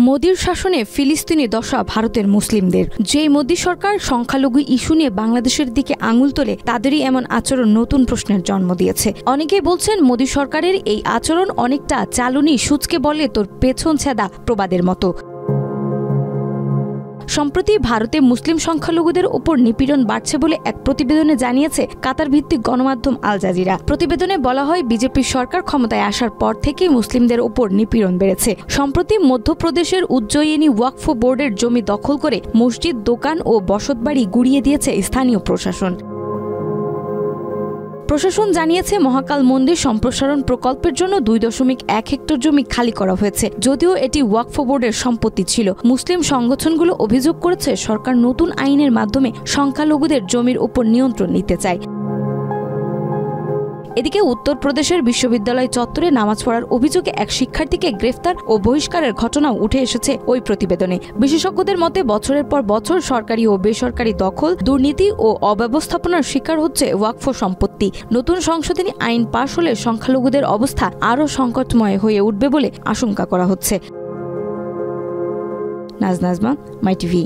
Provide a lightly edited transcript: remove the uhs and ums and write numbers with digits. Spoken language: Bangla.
মোদির শাসনে ফিলিস্তিনি দশা ভারতের মুসলিমদের। যেই মোদি সরকার সংখ্যালঘু ইস্যু নিয়ে বাংলাদেশের দিকে আঙুল তোলে, তাদেরই এমন আচরণ নতুন প্রশ্নের জন্ম দিয়েছে। অনেকেই বলছেন মোদি সরকারের এই আচরণ অনেকটা চালুনি সূচকে বলে তোর পেছন ছেদা প্রবাদের মতো। সম্প্রতি ভারতে মুসলিম সংখ্যালঘুদের উপর নিপীড়ন বাড়ছে বলে এক প্রতিবেদনে জানিয়েছে কাতার ভিত্তিক গণমাধ্যম আল জাজিরা। প্রতিবেদনে বলা হয়, বিজেপি সরকার ক্ষমতায় আসার পর থেকেই মুসলিমদের উপর নিপীড়ন বেড়েছে। সম্প্রতি মধ্যপ্রদেশের উজ্জয়িনী ওয়াকফ বোর্ডের জমি দখল করে মসজিদ, দোকান ও বসতবাড়ি গুড়িয়ে দিয়েছে স্থানীয় প্রশাসন। প্রশাসন জানিয়েছে, মহাকাল মন্দির সম্প্রসারণ প্রকল্পের জন্য 2.1 হেক্টর জমি খালি করা হয়েছে, যদিও এটি ওয়াকফ বোর্ডের সম্পত্তি ছিল। মুসলিম সংগঠনগুলো অভিযোগ করেছে, সরকার নতুন আইনের মাধ্যমে সংখ্যালঘুদের জমির উপর নিয়ন্ত্রণ নিতে চায়। এদিকে উত্তরপ্রদেশের বিশ্ববিদ্যালয় চত্বরে নামাজ পড়ার অভিযোগে এক শিক্ষার্থীকে গ্রেফতার ও বহিষ্কারের ঘটনাও উঠে এসেছে ওই প্রতিবেদনে। বিশেষজ্ঞদের মতে, বছরের পর বছর সরকারি ও বেসরকারি দখল, দুর্নীতি ও অব্যবস্থাপনার শিকার হচ্ছে ওয়াকফ সম্পত্তি। নতুন সংশোধনী আইন পাশ হলে সংখ্যালঘুদের অবস্থা আরও সংকটময় হয়ে উঠবে বলে আশঙ্কা করা হচ্ছে। নাজমা, মাই টিভি।